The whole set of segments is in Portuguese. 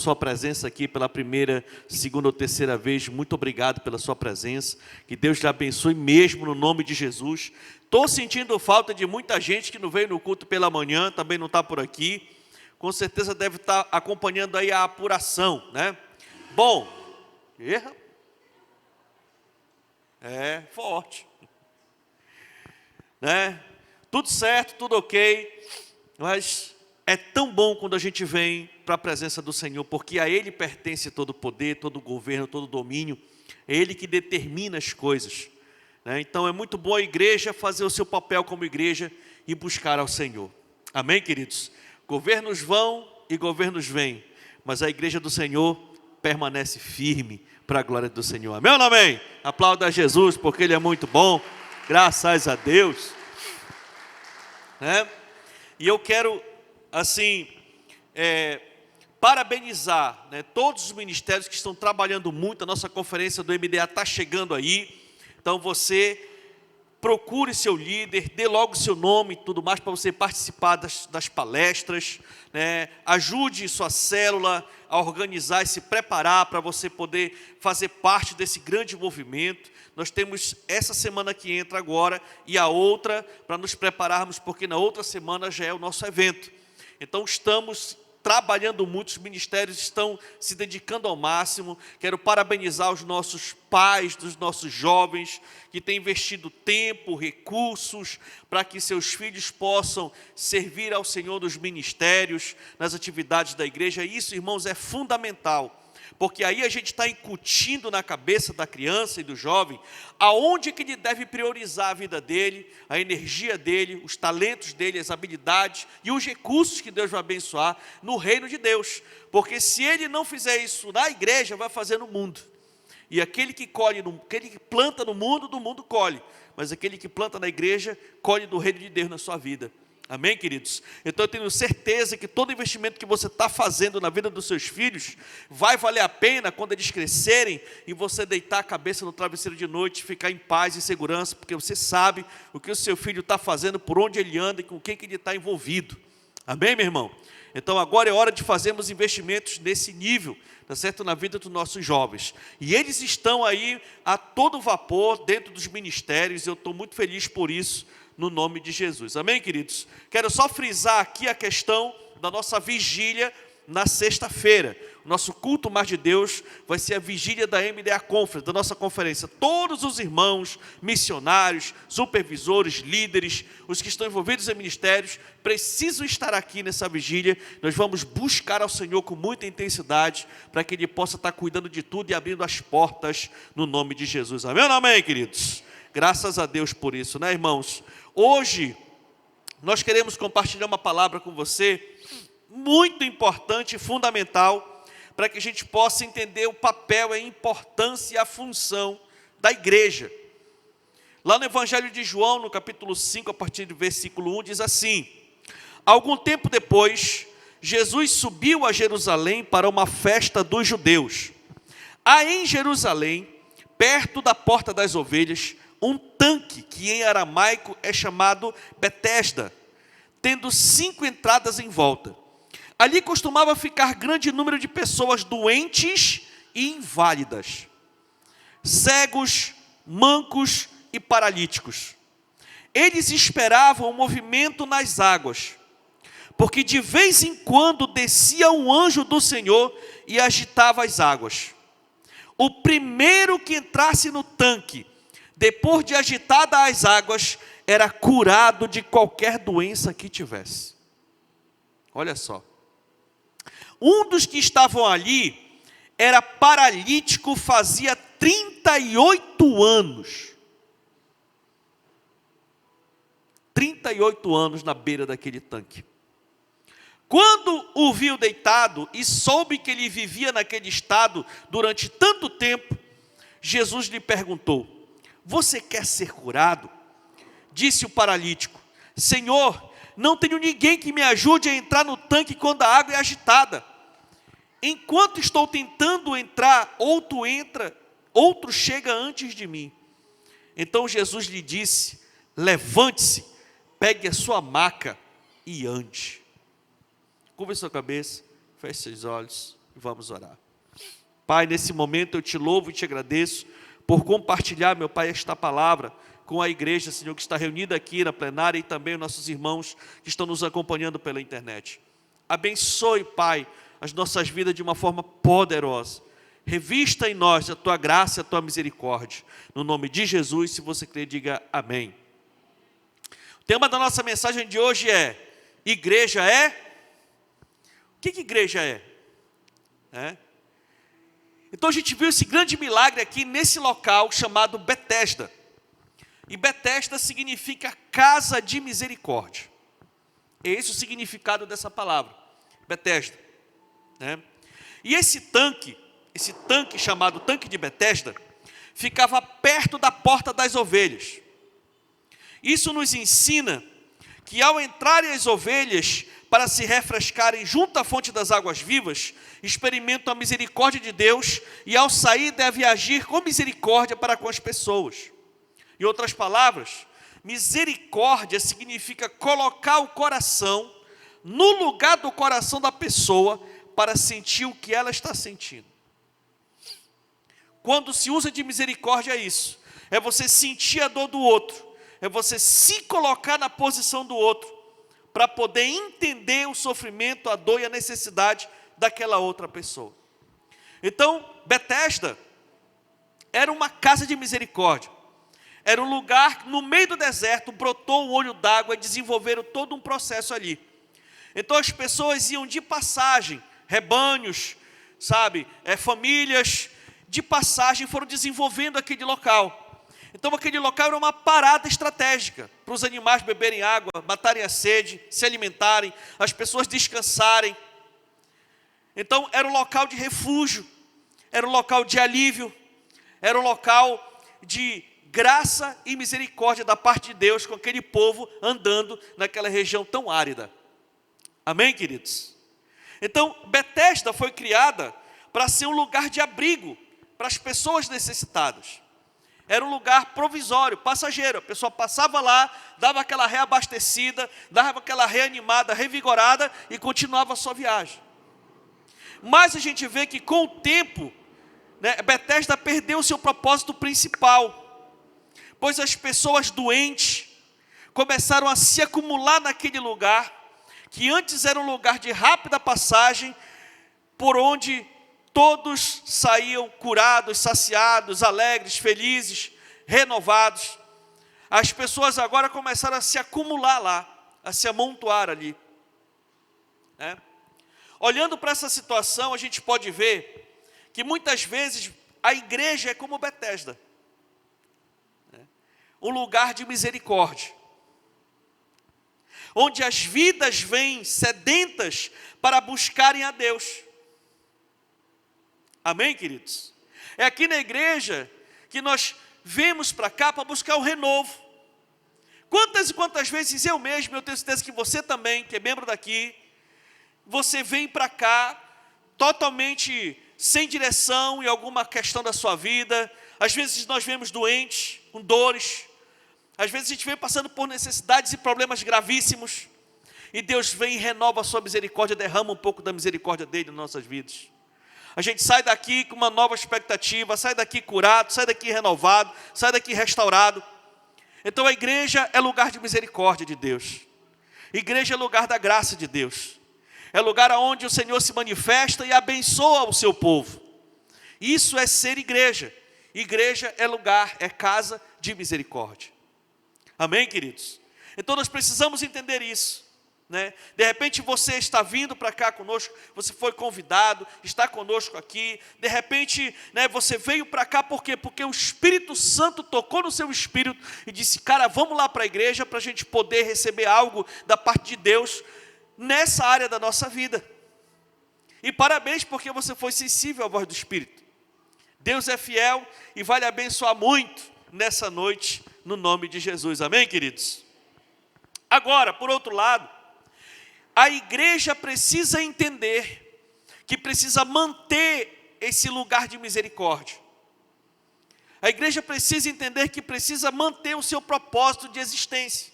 Sua presença aqui pela primeira, segunda ou terceira vez. Muito obrigado pela sua presença. Que Deus te abençoe mesmo no nome de Jesus. Estou sentindo falta de muita gente que não veio no culto pela manhã, também não está por aqui. Com certeza deve estar acompanhando aí a apuração, né? Bom, forte, né? Tudo certo, tudo ok, mas é tão bom quando a gente vem para a presença do Senhor, porque a Ele pertence todo o poder, todo o governo, todo o domínio. É Ele que determina as coisas, né? Então é muito bom a igreja fazer o seu papel como igreja e buscar ao Senhor. Amém, queridos? Governos vão e governos vêm, mas a igreja do Senhor permanece firme para a glória do Senhor. Amém ou não amém? Aplauda a Jesus, porque Ele é muito bom. Graças a Deus, né? E eu quero, assim, parabenizar, né, todos os ministérios que estão trabalhando muito. A nossa conferência do MDA está chegando aí. Então você procure seu líder, dê logo seu nome e tudo mais para você participar das palestras, né? Ajude sua célula a organizar e se preparar para você poder fazer parte desse grande movimento. Nós temos essa semana que entra agora e a outra para nos prepararmos, porque na outra semana já é o nosso evento. Então estamos trabalhando muito, os ministérios estão se dedicando ao máximo. Quero parabenizar os nossos pais, dos nossos jovens, que têm investido tempo, recursos, para que seus filhos possam servir ao Senhor nos ministérios, nas atividades da igreja. Isso, irmãos, é fundamental, porque aí a gente está incutindo na cabeça da criança e do jovem aonde que ele deve priorizar a vida dele, a energia dele, os talentos dele, as habilidades e os recursos que Deus vai abençoar no reino de Deus. Porque se ele não fizer isso na igreja, vai fazer no mundo. E aquele que planta no mundo, do mundo colhe. Mas aquele que planta na igreja, colhe do reino de Deus na sua vida. Amém, queridos? Então eu tenho certeza que todo investimento que você está fazendo na vida dos seus filhos vai valer a pena quando eles crescerem e você deitar a cabeça no travesseiro de noite, ficar em paz e segurança, porque você sabe o que o seu filho está fazendo, por onde ele anda e com quem que ele está envolvido. Amém, meu irmão? Então agora é hora de fazermos investimentos nesse nível, tá certo? Na vida dos nossos jovens. E eles estão aí a todo vapor dentro dos ministérios, e eu estou muito feliz por isso, no nome de Jesus. Amém, queridos? Quero só frisar aqui a questão da nossa vigília na sexta-feira. O nosso culto mais de Deus vai ser a vigília da MDA Conference, da nossa conferência. Todos os irmãos, missionários, supervisores, líderes, os que estão envolvidos em ministérios, precisam estar aqui nessa vigília. Nós vamos buscar ao Senhor com muita intensidade, para que Ele possa estar cuidando de tudo e abrindo as portas no nome de Jesus. Amém ou não amém, queridos? Graças a Deus por isso, né, irmãos? Hoje, nós queremos compartilhar uma palavra com você, muito importante e fundamental, para que a gente possa entender o papel, a importância e a função da igreja. Lá no Evangelho de João, no capítulo 5, a partir do versículo 1, diz assim: algum tempo depois, Jesus subiu a Jerusalém para uma festa dos judeus. Há em Jerusalém, perto da porta das ovelhas, um tanque, que em aramaico é chamado Betesda, tendo 5 entradas em volta. Ali costumava ficar grande número de pessoas doentes e inválidas, cegos, mancos e paralíticos. Eles esperavam o movimento nas águas, porque de vez em quando descia um anjo do Senhor e agitava as águas. O primeiro que entrasse no tanque, depois de agitadas as águas, era curado de qualquer doença que tivesse. Olha só. Um dos que estavam ali era paralítico, fazia 38 anos. 38 anos na beira daquele tanque. Quando o viu deitado e soube que ele vivia naquele estado durante tanto tempo, Jesus lhe perguntou: você quer ser curado? Disse o paralítico: Senhor, não tenho ninguém que me ajude a entrar no tanque quando a água é agitada. Enquanto estou tentando entrar, outro chega antes de mim. Então Jesus lhe disse: levante-se, pegue a sua maca e ande. Curva sua cabeça, feche seus olhos. Vamos orar. Pai, nesse momento eu te louvo e te agradeço por compartilhar, meu Pai, esta palavra com a igreja, Senhor, que está reunida aqui na plenária e também os nossos irmãos que estão nos acompanhando pela internet. Abençoe, Pai, as nossas vidas de uma forma poderosa. Revista em nós a Tua graça e a Tua misericórdia. No nome de Jesus, se você crer, diga amém. O tema da nossa mensagem de hoje é: igreja é? O que igreja é? Então a gente viu esse grande milagre aqui nesse local chamado Betesda. E Betesda significa casa de misericórdia. É esse o significado dessa palavra, Betesda. E esse tanque chamado tanque de Betesda, ficava perto da porta das ovelhas. Isso nos ensina que ao entrarem as ovelhas para se refrescarem junto à fonte das águas vivas, experimentam a misericórdia de Deus e ao sair deve agir com misericórdia para com as pessoas. Em outras palavras, misericórdia significa colocar o coração no lugar do coração da pessoa para sentir o que ela está sentindo. Quando se usa de misericórdia é isso, é você sentir a dor do outro, é você se colocar na posição do outro, para poder entender o sofrimento, a dor e a necessidade daquela outra pessoa. Então, Betesda era uma casa de misericórdia. Era um lugar, no meio do deserto, brotou um olho d'água e desenvolveram todo um processo ali. Então as pessoas iam de passagem, rebanhos, famílias, de passagem foram desenvolvendo aquele local. Então aquele local era uma parada estratégica, para os animais beberem água, matarem a sede, se alimentarem, as pessoas descansarem. Então era um local de refúgio, era um local de alívio, era um local de graça e misericórdia da parte de Deus com aquele povo andando naquela região tão árida. Amém, queridos? Então Betesda foi criada para ser um lugar de abrigo para as pessoas necessitadas. Era um lugar provisório, passageiro. A pessoa passava lá, dava aquela reabastecida, dava aquela reanimada, revigorada e continuava a sua viagem. Mas a gente vê que com o tempo, Betesda perdeu o seu propósito principal, pois as pessoas doentes começaram a se acumular naquele lugar, que antes era um lugar de rápida passagem, por onde todos saíam curados, saciados, alegres, felizes, renovados. As pessoas agora começaram a se acumular lá, a se amontoar ali. Olhando para essa situação, a gente pode ver que muitas vezes a igreja é como Betesda, um lugar de misericórdia, onde as vidas vêm sedentas para buscarem a Deus. Amém, queridos? É aqui na igreja que nós vemos para cá para buscar o renovo. Quantas e quantas vezes eu mesmo, eu tenho certeza que você também, que é membro daqui, você vem para cá totalmente sem direção em alguma questão da sua vida. Às vezes nós vemos doentes, com dores. Às vezes a gente vem passando por necessidades e problemas gravíssimos. E Deus vem e renova a sua misericórdia, derrama um pouco da misericórdia dele nas nossas vidas. A gente sai daqui com uma nova expectativa, sai daqui curado, sai daqui renovado, sai daqui restaurado. Então a igreja é lugar de misericórdia de Deus. Igreja é lugar da graça de Deus. É lugar onde o Senhor se manifesta e abençoa o seu povo. Isso é ser igreja. Igreja é lugar, é casa de misericórdia. Amém, queridos? Então nós precisamos entender isso. De repente você está vindo para cá conosco, você foi convidado, está conosco aqui. De repente você veio para cá por quê? Porque o Espírito Santo tocou no seu espírito e disse: cara, vamos lá para a igreja para a gente poder receber algo da parte de Deus nessa área da nossa vida. E parabéns, porque você foi sensível à voz do Espírito. Deus é fiel e vai lhe abençoar muito nessa noite, no nome de Jesus. Amém, queridos? Agora, por outro lado, a igreja precisa entender que precisa manter esse lugar de misericórdia. A igreja precisa entender que precisa manter o seu propósito de existência.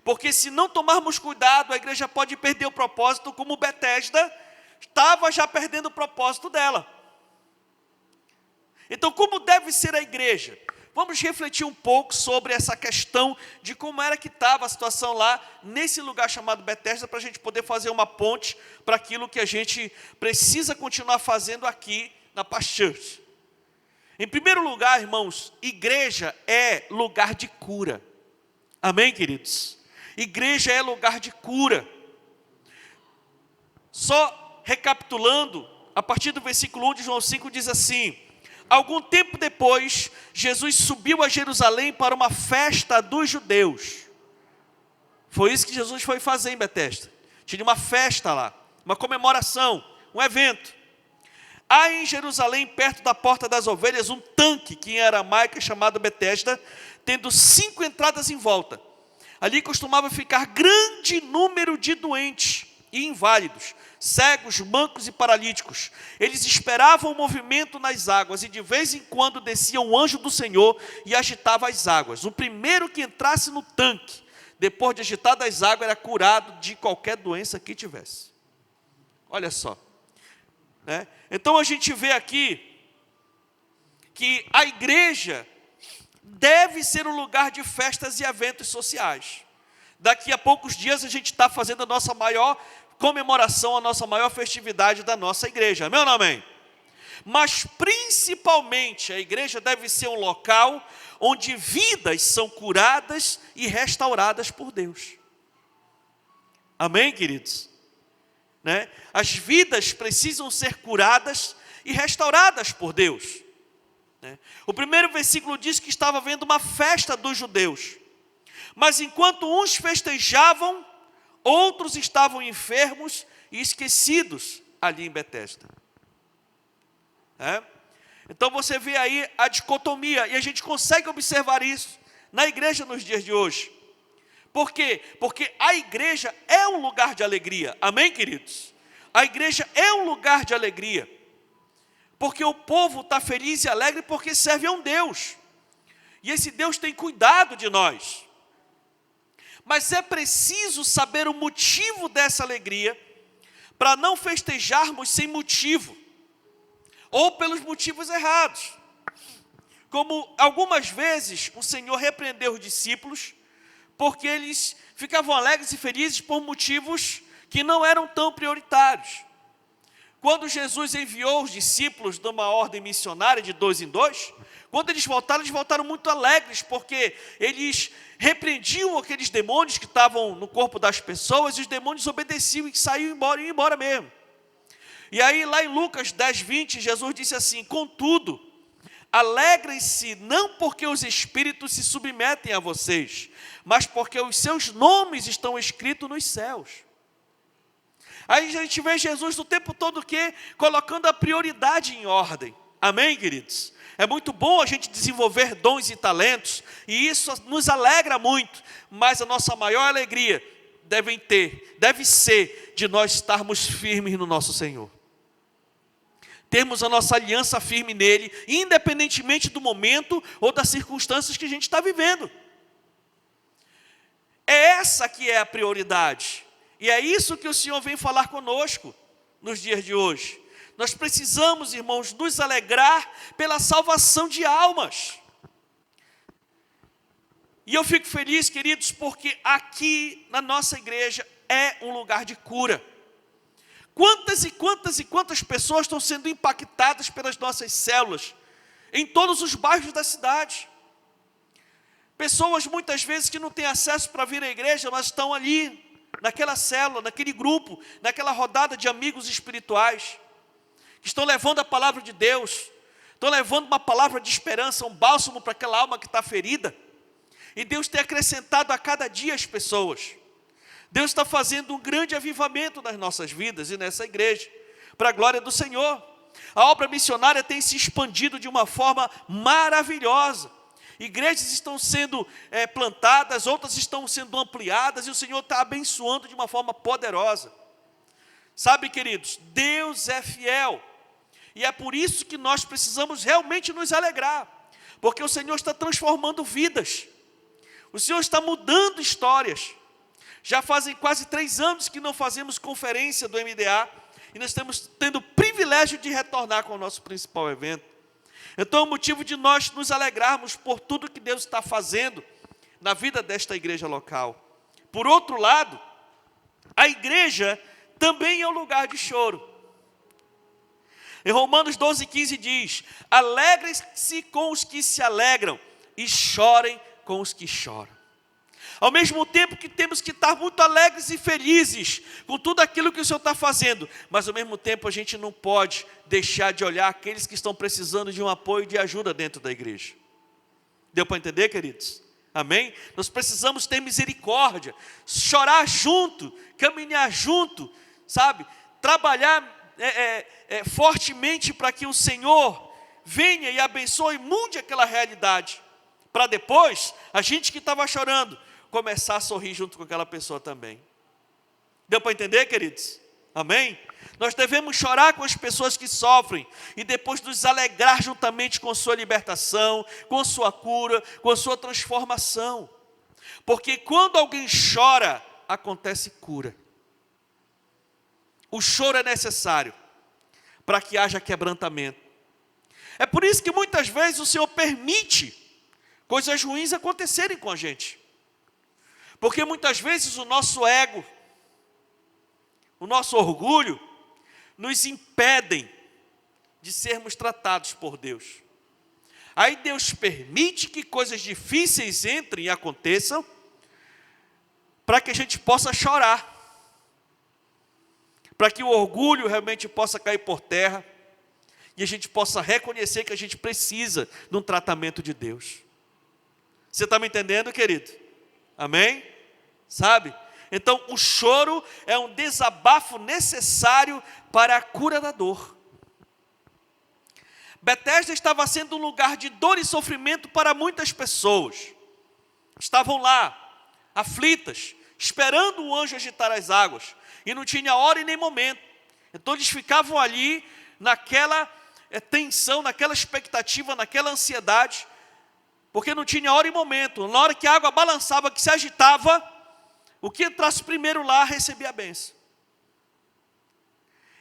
Porque se não tomarmos cuidado, a igreja pode perder o propósito, como Betesda estava já perdendo o propósito dela. Então, como deve ser a igreja? Vamos refletir um pouco sobre essa questão de como era que estava a situação lá, nesse lugar chamado Betesda, para a gente poder fazer uma ponte para aquilo que a gente precisa continuar fazendo aqui na Paz Church. Em primeiro lugar, irmãos, igreja é lugar de cura. Amém, queridos? Igreja é lugar de cura. Só recapitulando, a partir do versículo 1 de João 5 diz assim: algum tempo depois, Jesus subiu a Jerusalém para uma festa dos judeus. Foi isso que Jesus foi fazer em Betesda. Tinha uma festa lá, uma comemoração, um evento. Há em Jerusalém, perto da porta das ovelhas, um tanque, que em aramaico é chamado Betesda, tendo 5 entradas em volta. Ali costumava ficar grande número de doentes e inválidos, cegos, mancos e paralíticos. Eles esperavam o movimento nas águas, e de vez em quando descia um anjo do Senhor e agitava as águas. O primeiro que entrasse no tanque, depois de agitar as águas, era curado de qualquer doença que tivesse. Olha só, né? Então a gente vê aqui que a igreja deve ser um lugar de festas e eventos sociais. Daqui a poucos dias a gente está fazendo a nossa maior comemoração, a nossa maior festividade da nossa igreja. Amém ou não amém? Mas principalmente a igreja deve ser um local onde vidas são curadas e restauradas por Deus. Amém, queridos? Né? As vidas precisam ser curadas e restauradas por Deus. Né? O primeiro versículo diz que estava havendo uma festa dos judeus. Mas enquanto uns festejavam, outros estavam enfermos e esquecidos ali em Betesda. Então você vê aí a dicotomia, e a gente consegue observar isso na igreja nos dias de hoje. Por quê? Porque a igreja é um lugar de alegria. Amém, queridos? A igreja é um lugar de alegria. Porque o povo está feliz e alegre porque serve a um Deus. E esse Deus tem cuidado de nós. Mas é preciso saber o motivo dessa alegria, para não festejarmos sem motivo, ou pelos motivos errados. Como algumas vezes o Senhor repreendeu os discípulos, porque eles ficavam alegres e felizes por motivos que não eram tão prioritários. Quando Jesus enviou os discípulos numa ordem missionária de 2 em 2, quando eles voltaram muito alegres, porque eles repreendiam aqueles demônios que estavam no corpo das pessoas, e os demônios obedeciam e saíam embora, iam embora mesmo. E aí lá em Lucas 10, 20, Jesus disse assim: contudo, alegrem-se não porque os espíritos se submetem a vocês, mas porque os seus nomes estão escritos nos céus. Aí a gente vê Jesus o tempo todo colocando a prioridade em ordem. Amém, queridos? É muito bom a gente desenvolver dons e talentos, e isso nos alegra muito, mas a nossa maior alegria deve ser de nós estarmos firmes no nosso Senhor. Termos a nossa aliança firme nele, independentemente do momento ou das circunstâncias que a gente está vivendo. É essa que é a prioridade. E é isso que o Senhor vem falar conosco nos dias de hoje. Nós precisamos, irmãos, nos alegrar pela salvação de almas. E eu fico feliz, queridos, porque aqui na nossa igreja é um lugar de cura. Quantas e quantas e quantas pessoas estão sendo impactadas pelas nossas células, em todos os bairros da cidade. Pessoas muitas vezes que não têm acesso para vir à igreja, mas estão ali, naquela célula, naquele grupo, naquela rodada de amigos espirituais, que estão levando a palavra de Deus, estão levando uma palavra de esperança, um bálsamo para aquela alma que está ferida. E Deus tem acrescentado a cada dia as pessoas. Deus está fazendo um grande avivamento nas nossas vidas e nessa igreja, para a glória do Senhor. A obra missionária tem se expandido de uma forma maravilhosa. Igrejas estão sendo plantadas, outras estão sendo ampliadas, e o Senhor está abençoando de uma forma poderosa. Sabe, queridos, Deus é fiel, e é por isso que nós precisamos realmente nos alegrar, porque o Senhor está transformando vidas, o Senhor está mudando histórias. Já fazem quase 3 anos que não fazemos conferência do MDA, e nós estamos tendo o privilégio de retornar com o nosso principal evento. Então é um motivo de nós nos alegrarmos por tudo que Deus está fazendo na vida desta igreja local. Por outro lado, a igreja também é um lugar de choro. Em Romanos 12:15 diz: alegrem-se com os que se alegram e chorem com os que choram. Ao mesmo tempo que temos que estar muito alegres e felizes com tudo aquilo que o Senhor está fazendo, mas ao mesmo tempo a gente não pode deixar de olhar aqueles que estão precisando de um apoio e de ajuda dentro da igreja. Deu para entender, queridos? Amém? Nós precisamos ter misericórdia, chorar junto, caminhar junto, sabe? Trabalhar fortemente para que o Senhor venha e abençoe e mude aquela realidade, para depois, a gente que estava chorando, começar a sorrir junto com aquela pessoa também. Deu para entender, queridos? Amém? Nós devemos chorar com as pessoas que sofrem e depois nos alegrar juntamente com sua libertação, com sua cura, com sua transformação. Porque quando alguém chora, acontece cura. O choro é necessário para que haja quebrantamento. É por isso que muitas vezes o Senhor permite coisas ruins acontecerem com a gente. Porque muitas vezes o nosso ego, o nosso orgulho, nos impedem de sermos tratados por Deus. Aí Deus permite que coisas difíceis entrem e aconteçam, para que a gente possa chorar, para que o orgulho realmente possa cair por terra, e a gente possa reconhecer que a gente precisa de um tratamento de Deus. Você está me entendendo, querido? Amém? Sabe? Então, o choro é um desabafo necessário para a cura da dor. Betesda estava sendo um lugar de dor e sofrimento para muitas pessoas. Estavam lá, aflitas, esperando o anjo agitar as águas, e não tinha hora e nem momento. Então, eles ficavam ali, naquela tensão, naquela expectativa, naquela ansiedade, porque não tinha hora e momento. Na hora que a água balançava, que se agitava, o que entrasse primeiro lá recebia a bênção.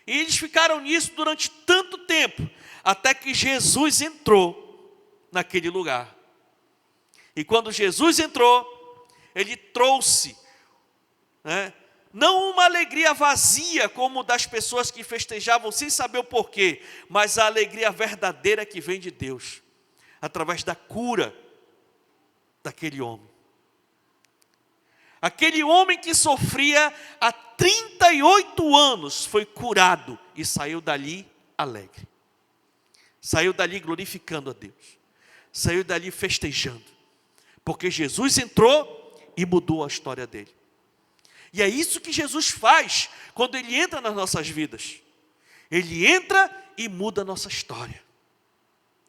E eles ficaram nisso durante tanto tempo, até que Jesus entrou naquele lugar. E quando Jesus entrou, ele trouxe, não uma alegria vazia como das pessoas que festejavam sem saber o porquê, mas a alegria verdadeira que vem de Deus, através da cura daquele homem. Aquele homem que sofria há 38 anos foi curado e saiu dali alegre. Saiu dali glorificando a Deus. Saiu dali festejando. Porque Jesus entrou e mudou a história dele. E é isso que Jesus faz quando Ele entra nas nossas vidas. Ele entra e muda a nossa história.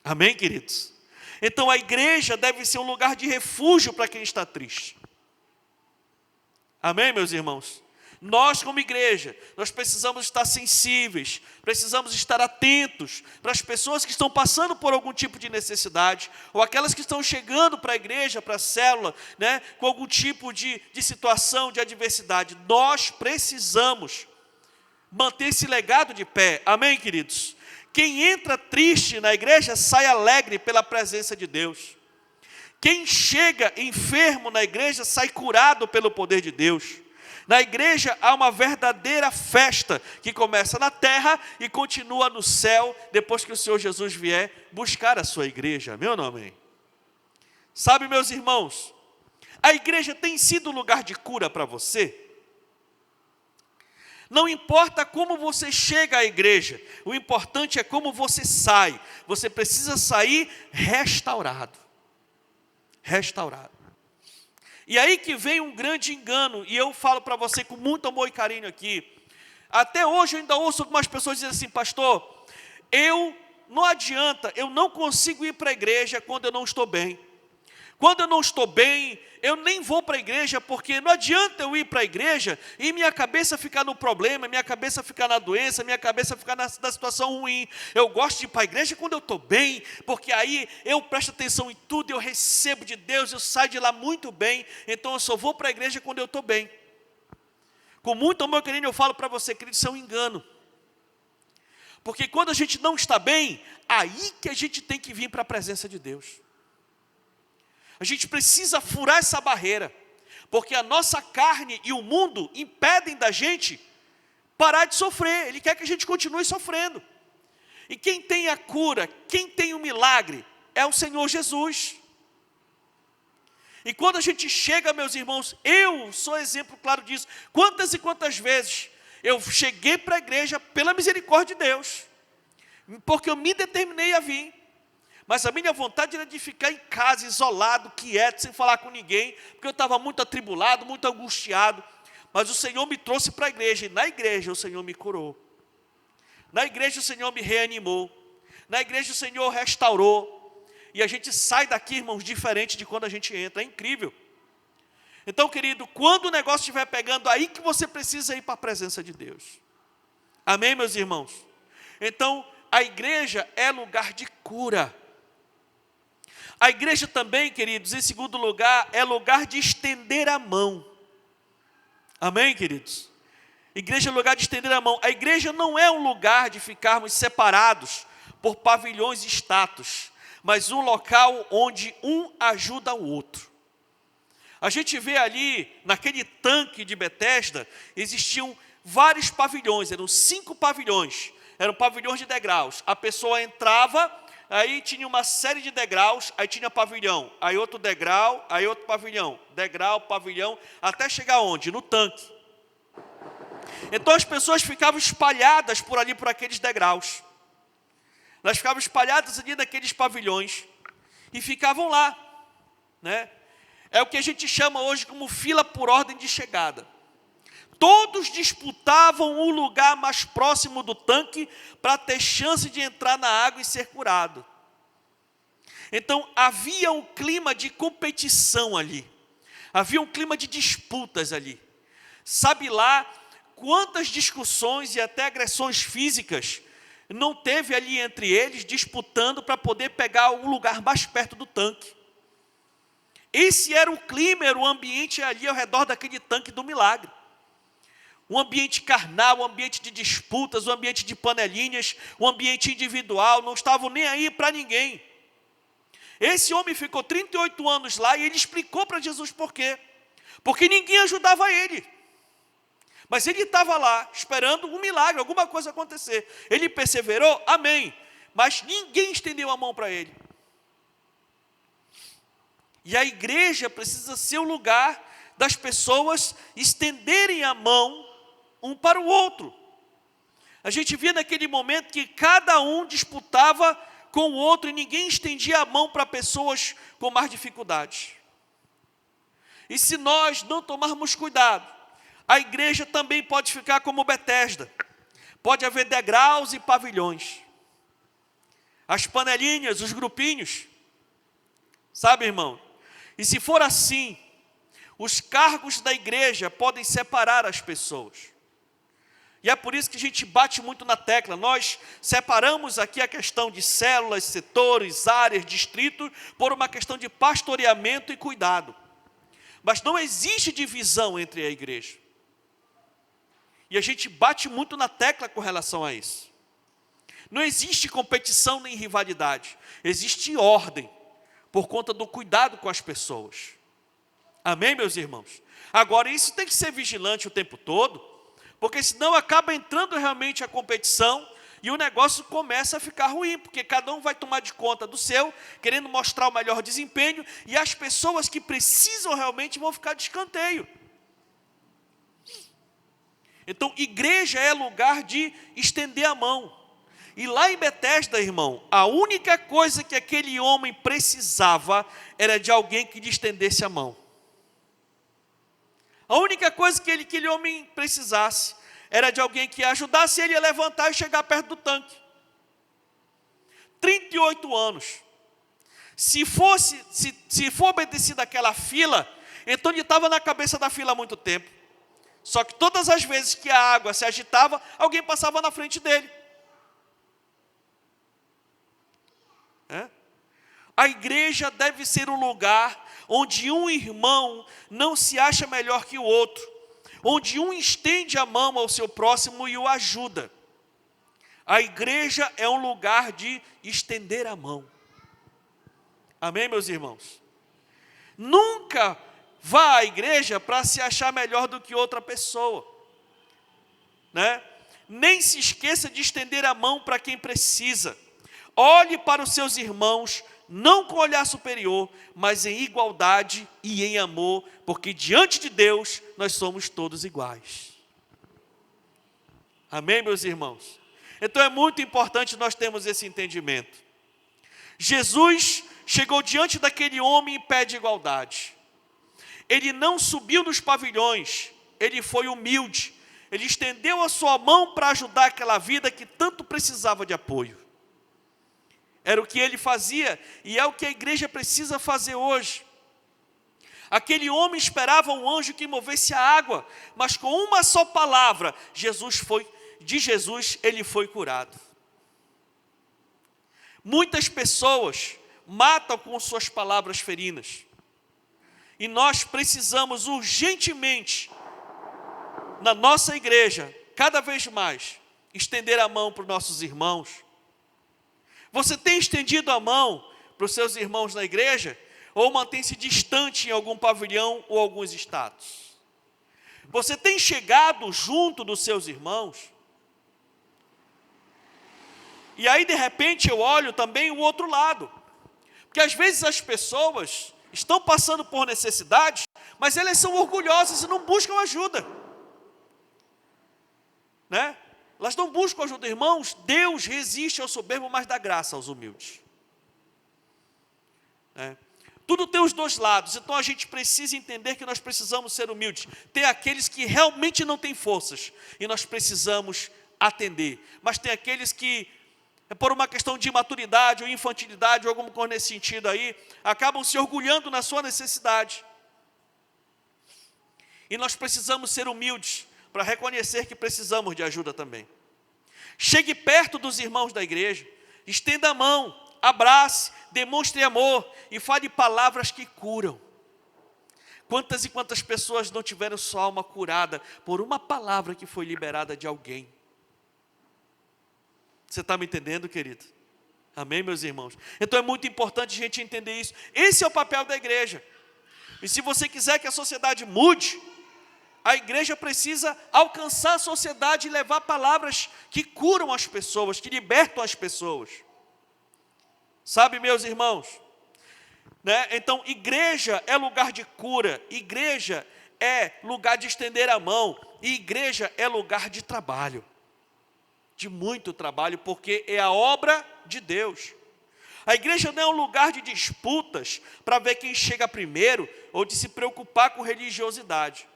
Amém, queridos? Então a igreja deve ser um lugar de refúgio para quem está triste. Amém, meus irmãos? Nós como igreja, nós precisamos estar sensíveis, precisamos estar atentos para as pessoas que estão passando por algum tipo de necessidade, ou aquelas que estão chegando para a igreja, para a célula, com algum tipo de situação, de adversidade. Nós precisamos manter esse legado de pé. Amém, queridos? Quem entra triste na igreja, sai alegre pela presença de Deus. Quem chega enfermo na igreja, sai curado pelo poder de Deus. Na igreja há uma verdadeira festa que começa na terra e continua no céu, depois que o Senhor Jesus vier buscar a sua igreja. Amém ou não amém? Sabe, meus irmãos, a igreja tem sido um lugar de cura para você? Não importa como você chega à igreja, o importante é como você sai. Você precisa sair restaurado. Restaurado. E aí que vem um grande engano, e eu falo para você com muito amor e carinho aqui. Até hoje eu ainda ouço algumas pessoas dizendo assim: pastor, não adianta, eu não consigo ir para a igreja quando eu não estou bem. Quando eu não estou bem, eu nem vou para a igreja, porque não adianta eu ir para a igreja e minha cabeça ficar no problema, minha cabeça ficar na doença, minha cabeça ficar na situação ruim. Eu gosto de ir para a igreja quando eu estou bem, porque aí eu presto atenção em tudo, eu recebo de Deus, eu saio de lá muito bem, então eu só vou para a igreja quando eu estou bem. Com muito amor, querido, eu falo para você, querido, isso é um engano. Porque quando a gente não está bem, aí que a gente tem que vir para a presença de Deus. A gente precisa furar essa barreira, porque a nossa carne e o mundo impedem da gente parar de sofrer. Ele quer que a gente continue sofrendo. E quem tem a cura, quem tem o milagre, é o Senhor Jesus. E quando a gente chega, meus irmãos, eu sou exemplo claro disso. Quantas e quantas vezes eu cheguei para a igreja pela misericórdia de Deus, porque eu me determinei a vir. Mas a minha vontade era de ficar em casa, isolado, quieto, sem falar com ninguém, porque eu estava muito atribulado, muito angustiado. Mas o Senhor me trouxe para a igreja, e na igreja o Senhor me curou. Na igreja o Senhor me reanimou. Na igreja o Senhor restaurou. E a gente sai daqui, irmãos, diferente de quando a gente entra. É incrível. Então, querido, quando o negócio estiver pegando, aí que você precisa ir para a presença de Deus. Amém, meus irmãos? Então, a igreja é lugar de cura. A igreja também, queridos, em segundo lugar, é lugar de estender a mão. Amém, queridos? Igreja é lugar de estender a mão. A igreja não é um lugar de ficarmos separados por pavilhões e status, mas um local onde um ajuda o outro. A gente vê ali, naquele tanque de Betesda, existiam vários pavilhões, eram 5 pavilhões, eram pavilhões de degraus. A pessoa entrava, aí tinha uma série de degraus, aí tinha pavilhão, aí outro degrau, aí outro pavilhão, degrau, pavilhão, até chegar onde? No tanque. Então as pessoas ficavam espalhadas por ali, por aqueles degraus. Elas ficavam espalhadas ali naqueles pavilhões e ficavam lá, né? É o que a gente chama hoje como fila por ordem de chegada. Todos disputavam o lugar mais próximo do tanque para ter chance de entrar na água e ser curado. Então havia um clima de competição ali. Havia um clima de disputas ali. Sabe lá quantas discussões e até agressões físicas não teve ali entre eles, disputando para poder pegar o lugar mais perto do tanque. Esse era o clima, era o ambiente ali ao redor daquele tanque do milagre. Um ambiente carnal, um ambiente de disputas, um ambiente de panelinhas, um ambiente individual, não estavam nem aí para ninguém. Esse homem ficou 38 anos lá e ele explicou para Jesus por quê. Porque ninguém ajudava ele. Mas ele estava lá, esperando um milagre, alguma coisa acontecer. Ele perseverou? Amém. Mas ninguém estendeu a mão para ele. E a igreja precisa ser o lugar das pessoas estenderem a mão um para o outro. A gente via naquele momento que cada um disputava com o outro e ninguém estendia a mão para pessoas com mais dificuldades. E se nós não tomarmos cuidado, a igreja também pode ficar como Betesda. Pode haver degraus e pavilhões. As panelinhas, os grupinhos. Sabe, irmão? E se for assim, os cargos da igreja podem separar as pessoas. E é por isso que a gente bate muito na tecla. Nós separamos aqui a questão de células, setores, áreas, distritos, por uma questão de pastoreamento e cuidado. Mas não existe divisão entre a igreja. E a gente bate muito na tecla com relação a isso. Não existe competição nem rivalidade. Existe ordem, por conta do cuidado com as pessoas. Amém, meus irmãos? Agora, isso tem que ser vigilante o tempo todo, porque senão acaba entrando realmente a competição e o negócio começa a ficar ruim, porque cada um vai tomar de conta do seu, querendo mostrar o melhor desempenho, e as pessoas que precisam realmente vão ficar de escanteio. Então, igreja é lugar de estender a mão. E lá em Betesda, irmão, a única coisa que aquele homem precisava era de alguém que lhe estendesse a mão. A única coisa que aquele homem precisasse era de alguém que ajudasse ele a levantar e chegar perto do tanque. 38 anos. Se for obedecido aquela fila, então ele estava na cabeça da fila há muito tempo. Só que todas as vezes que a água se agitava, alguém passava na frente dele. A igreja deve ser um lugar onde um irmão não se acha melhor que o outro, onde um estende a mão ao seu próximo e o ajuda. A igreja é um lugar de estender a mão. Amém, meus irmãos? Nunca vá à igreja para se achar melhor do que outra pessoa, né? Nem se esqueça de estender a mão para quem precisa. Olhe para os seus irmãos, não com olhar superior, mas em igualdade e em amor, porque diante de Deus nós somos todos iguais. Amém, meus irmãos? Então é muito importante nós termos esse entendimento. Jesus chegou diante daquele homem em pé de igualdade. Ele não subiu nos pavilhões, ele foi humilde. Ele estendeu a sua mão para ajudar aquela vida que tanto precisava de apoio. Era o que ele fazia e é o que a igreja precisa fazer hoje. Aquele homem esperava um anjo que movesse a água, mas com uma só palavra, de Jesus ele foi curado. Muitas pessoas matam com suas palavras ferinas. E nós precisamos urgentemente, na nossa igreja, cada vez mais, estender a mão para os nossos irmãos. Você tem estendido a mão para os seus irmãos na igreja? Ou mantém-se distante em algum pavilhão ou alguns status? Você tem chegado junto dos seus irmãos? E aí, de repente, eu olho também o outro lado. Porque às vezes as pessoas estão passando por necessidades, mas elas são orgulhosas e não buscam ajuda. Né? Elas não buscam ajuda, irmãos. Deus resiste ao soberbo, mas dá graça aos humildes. Tudo tem os dois lados, então a gente precisa entender que nós precisamos ser humildes. Tem aqueles que realmente não têm forças, e nós precisamos atender. Mas tem aqueles que, por uma questão de imaturidade ou infantilidade, ou alguma coisa nesse sentido aí, acabam se orgulhando na sua necessidade. E nós precisamos ser humildes, para reconhecer que precisamos de ajuda também. Chegue perto dos irmãos da igreja, estenda a mão, abrace, demonstre amor e fale palavras que curam. Quantas e quantas pessoas não tiveram sua alma curada por uma palavra que foi liberada de alguém? Você está me entendendo, querido? Amém, meus irmãos? Então é muito importante a gente entender isso. Esse é o papel da igreja. E se você quiser que a sociedade mude, a igreja precisa alcançar a sociedade e levar palavras que curam as pessoas, que libertam as pessoas. Sabe, meus irmãos? Né? Então, igreja é lugar de cura, igreja é lugar de estender a mão, e igreja é lugar de trabalho, de muito trabalho, porque é a obra de Deus. A igreja não é um lugar de disputas para ver quem chega primeiro, ou de se preocupar com religiosidade.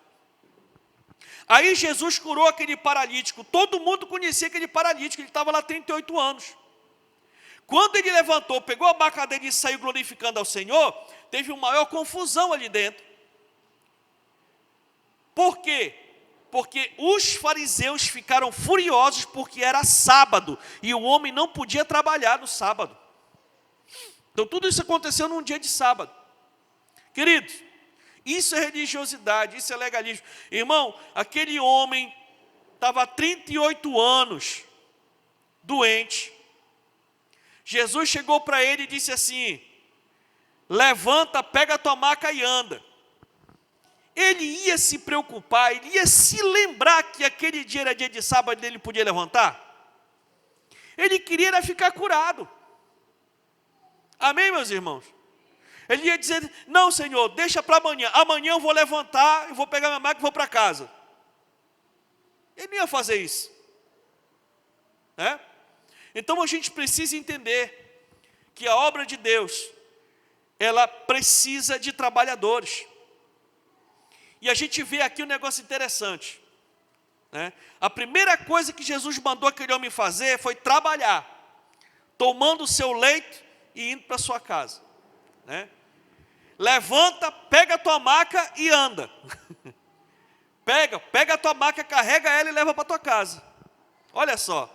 Aí Jesus curou aquele paralítico, todo mundo conhecia aquele paralítico, ele estava lá há 38 anos. Quando ele levantou, pegou a maca dele e saiu glorificando ao Senhor, teve uma maior confusão ali dentro. Por quê? Porque os fariseus ficaram furiosos porque era sábado, e o homem não podia trabalhar no sábado. Então tudo isso aconteceu num dia de sábado. Queridos, isso é religiosidade, isso é legalismo. Irmão, aquele homem estava há 38 anos doente. Jesus chegou para ele e disse assim: levanta, pega a tua maca e anda. Ele ia se preocupar, ele ia se lembrar que aquele dia era dia de sábado e ele podia levantar? Ele queria era ficar curado. Amém, meus irmãos? Ele ia dizer: não, Senhor, deixa para amanhã. Amanhã eu vou levantar, eu vou pegar minha maca e vou para casa. Ele não ia fazer isso. Então a gente precisa entender que a obra de Deus, ela precisa de trabalhadores. E a gente vê aqui um negócio interessante. A primeira coisa que Jesus mandou aquele homem fazer foi trabalhar, tomando o seu leito e indo para sua casa. Levanta, pega a tua maca e anda. Pega a tua maca, carrega ela e leva para tua casa. Olha só,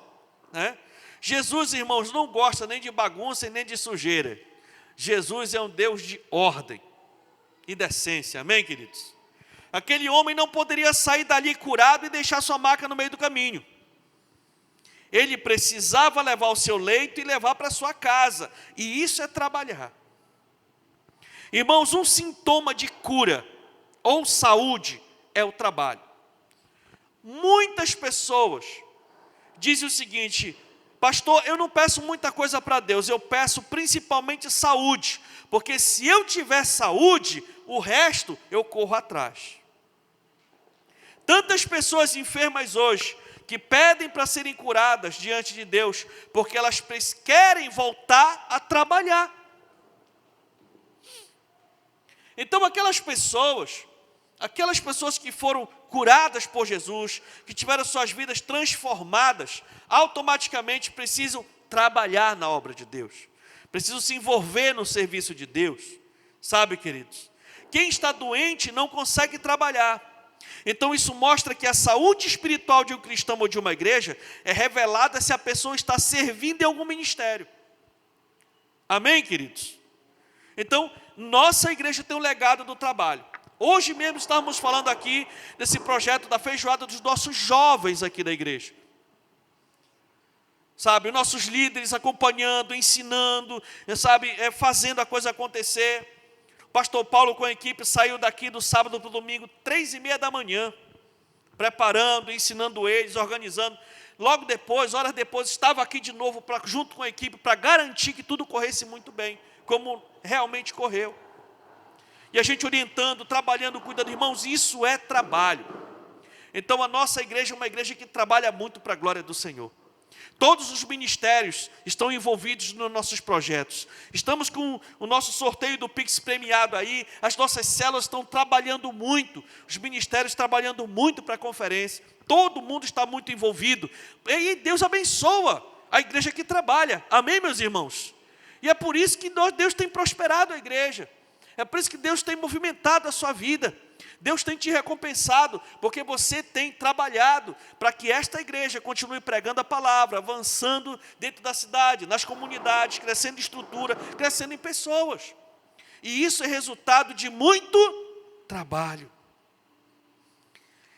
Jesus, irmãos, não gosta nem de bagunça e nem de sujeira. Jesus é um Deus de ordem e decência, amém, queridos? Aquele homem não poderia sair dali curado e deixar sua maca no meio do caminho. Ele precisava levar o seu leito e levar para sua casa. E isso é trabalhar. Irmãos, um sintoma de cura ou saúde é o trabalho. Muitas pessoas dizem o seguinte: pastor, eu não peço muita coisa para Deus, eu peço principalmente saúde, porque se eu tiver saúde, o resto eu corro atrás. Tantas pessoas enfermas hoje, que pedem para serem curadas diante de Deus, porque elas querem voltar a trabalhar. Então aquelas pessoas que foram curadas por Jesus, que tiveram suas vidas transformadas, automaticamente precisam trabalhar na obra de Deus, precisam se envolver no serviço de Deus, sabe, queridos? Quem está doente não consegue trabalhar. Então isso mostra que a saúde espiritual de um cristão ou de uma igreja é revelada se a pessoa está servindo em algum ministério. Amém, queridos? Então, nossa igreja tem um legado do trabalho. Hoje mesmo estávamos falando aqui desse projeto da feijoada dos nossos jovens aqui da igreja. Sabe, os nossos líderes acompanhando, ensinando, sabe, fazendo a coisa acontecer. O pastor Paulo com a equipe saiu daqui do sábado para o domingo, 3:30 da manhã, preparando, ensinando eles, organizando. Logo depois, horas depois, estava aqui de novo, junto com a equipe, para garantir que tudo corresse muito bem, como realmente correu. E a gente orientando, trabalhando, cuidando. Irmãos, isso é trabalho. Então a nossa igreja é uma igreja que trabalha muito para a glória do Senhor. Todos os ministérios estão envolvidos nos nossos projetos. Estamos com o nosso sorteio do Pix premiado aí. As nossas células estão trabalhando muito. Os ministérios trabalhando muito para a conferência. Todo mundo está muito envolvido. E Deus abençoa a igreja que trabalha. Amém, meus irmãos? E é por isso que Deus tem prosperado a igreja. É por isso que Deus tem movimentado a sua vida. Deus tem te recompensado, porque você tem trabalhado para que esta igreja continue pregando a palavra, avançando dentro da cidade, nas comunidades, crescendo em estrutura, crescendo em pessoas. E isso é resultado de muito trabalho.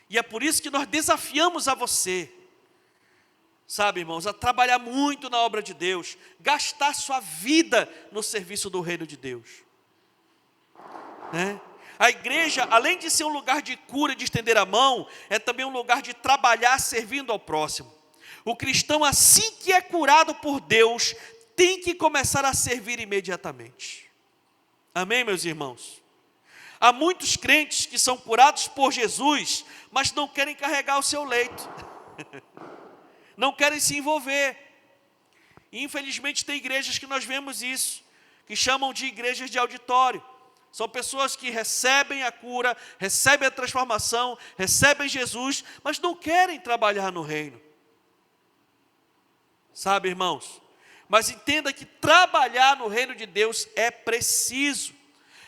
E é por isso que nós desafiamos a você, sabe, irmãos, a trabalhar muito na obra de Deus, gastar sua vida no serviço do reino de Deus. Né? A igreja, além de ser um lugar de cura, de estender a mão, é também um lugar de trabalhar servindo ao próximo. O cristão, assim que é curado por Deus, tem que começar a servir imediatamente. Amém, meus irmãos? Há muitos crentes que são curados por Jesus, mas não querem carregar o seu leito. Não querem se envolver. E, infelizmente, tem igrejas que nós vemos isso, que chamam de igrejas de auditório. São pessoas que recebem a cura, recebem a transformação, recebem Jesus, mas não querem trabalhar no reino. Sabe, irmãos? Mas entenda que trabalhar no reino de Deus é preciso.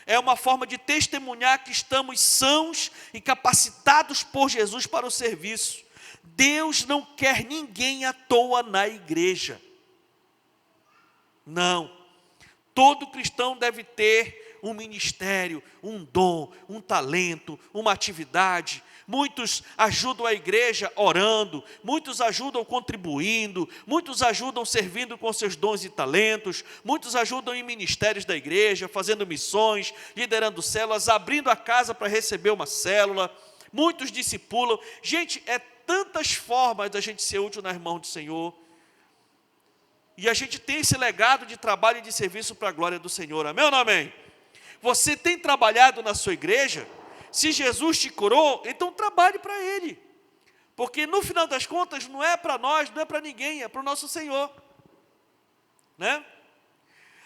É uma forma de testemunhar que estamos sãos e capacitados por Jesus para o serviço. Deus não quer ninguém à toa na igreja. Não. Todo cristão deve ter um ministério, um dom, um talento, uma atividade. Muitos ajudam a igreja orando, muitos ajudam contribuindo, muitos ajudam servindo com seus dons e talentos, muitos ajudam em ministérios da igreja, fazendo missões, liderando células, abrindo a casa para receber uma célula, muitos discipulam. Gente, é tantas formas da gente ser útil nas mãos do Senhor. E a gente tem esse legado de trabalho e de serviço para a glória do Senhor. Amém ou não amém? Você tem trabalhado na sua igreja? Se Jesus te curou, então trabalhe para Ele. Porque no final das contas não é para nós, não é para ninguém, é para o nosso Senhor. Né?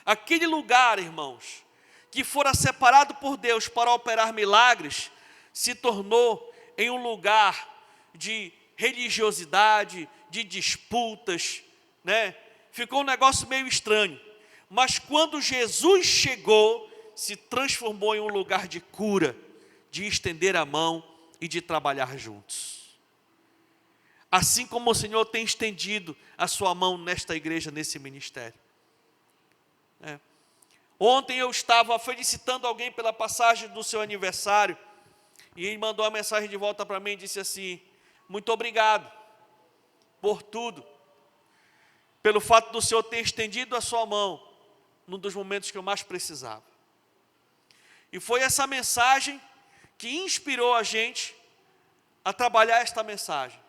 Aquele lugar, irmãos, que fora separado por Deus para operar milagres, se tornou em um lugar de religiosidade, de disputas, né? Ficou um negócio meio estranho. Mas quando Jesus chegou, se transformou em um lugar de cura, de estender a mão e de trabalhar juntos. Assim como o Senhor tem estendido a sua mão nesta igreja, nesse ministério. Ontem eu estava felicitando alguém pela passagem do seu aniversário, e ele mandou uma mensagem de volta para mim e disse assim: muito obrigado por tudo. pelo fato do Senhor ter estendido a sua mão num dos momentos que eu mais precisava. E foi essa mensagem que inspirou a gente a trabalhar esta mensagem.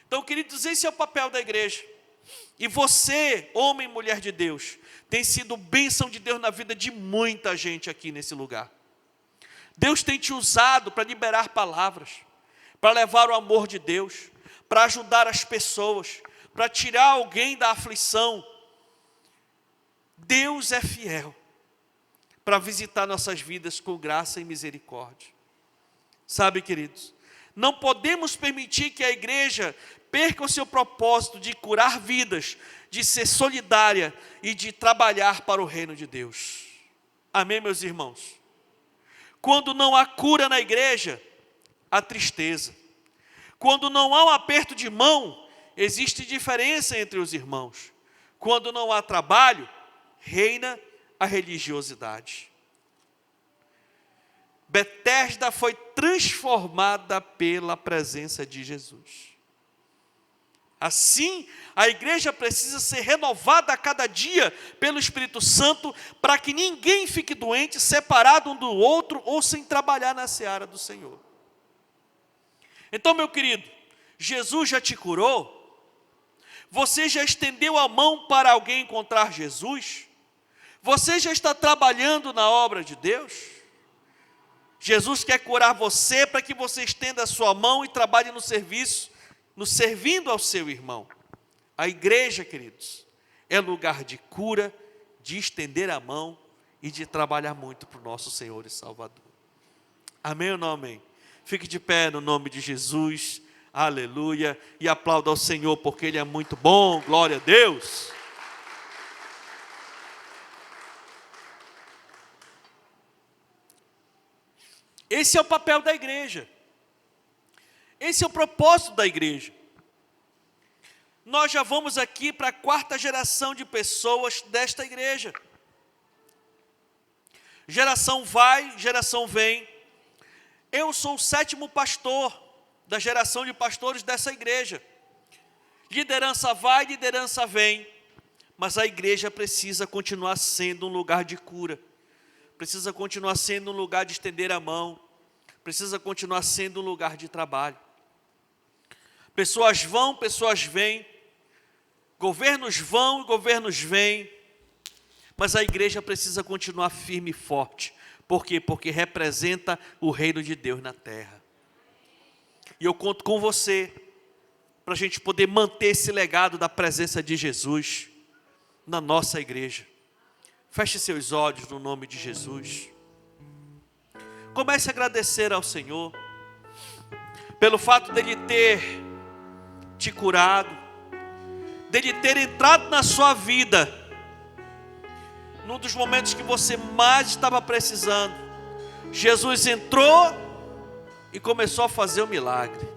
Então, queridos, esse é o papel da igreja. E você, homem e mulher de Deus, tem sido bênção de Deus na vida de muita gente aqui nesse lugar. Deus tem te usado para liberar palavras, para levar o amor de Deus, para ajudar as pessoas, para tirar alguém da aflição. Deus é fiel para visitar nossas vidas com graça e misericórdia. Sabe, queridos, não podemos permitir que a igreja perca o seu propósito de curar vidas, de ser solidária e de trabalhar para o reino de Deus. Amém, meus irmãos? Quando não há cura na igreja, há tristeza. Quando não há um aperto de mão, existe diferença entre os irmãos. Quando não há trabalho, reina a religiosidade. Betesda foi transformada pela presença de Jesus. Assim, a igreja precisa ser renovada a cada dia pelo Espírito Santo, para que ninguém fique doente, separado um do outro, ou sem trabalhar na seara do Senhor. Então, meu querido, Jesus já te curou? Você já estendeu a mão para alguém encontrar Jesus? Você já está trabalhando na obra de Deus? Jesus quer curar você para que você estenda a sua mão e trabalhe no serviço, servindo ao seu irmão. A igreja, queridos, é lugar de cura, de estender a mão e de trabalhar muito para o nosso Senhor e Salvador. Amém ou não amém? Fique de pé no nome de Jesus, aleluia, e aplauda ao Senhor, porque Ele é muito bom, glória a Deus. Esse é o papel da igreja. Esse é o propósito da igreja. Nós já vamos aqui para a 4ª geração de pessoas desta igreja. Geração vai, geração vem. Eu sou o 7º pastor da geração de pastores dessa igreja. Liderança vai, liderança vem. Mas a igreja precisa continuar sendo um lugar de cura. Precisa continuar sendo um lugar de estender a mão. Precisa continuar sendo um lugar de trabalho. Pessoas vão, pessoas vêm. Governos vão e governos vêm. Mas a igreja precisa continuar firme e forte. Por quê? Porque representa o reino de Deus na terra. E eu conto com você, para a gente poder manter esse legado da presença de Jesus na nossa igreja. Feche seus olhos no nome de Jesus. Comece a agradecer ao Senhor pelo fato dele ter te curado, dele ter entrado na sua vida num dos momentos que você mais estava precisando. Jesus entrou e começou a fazer o milagre.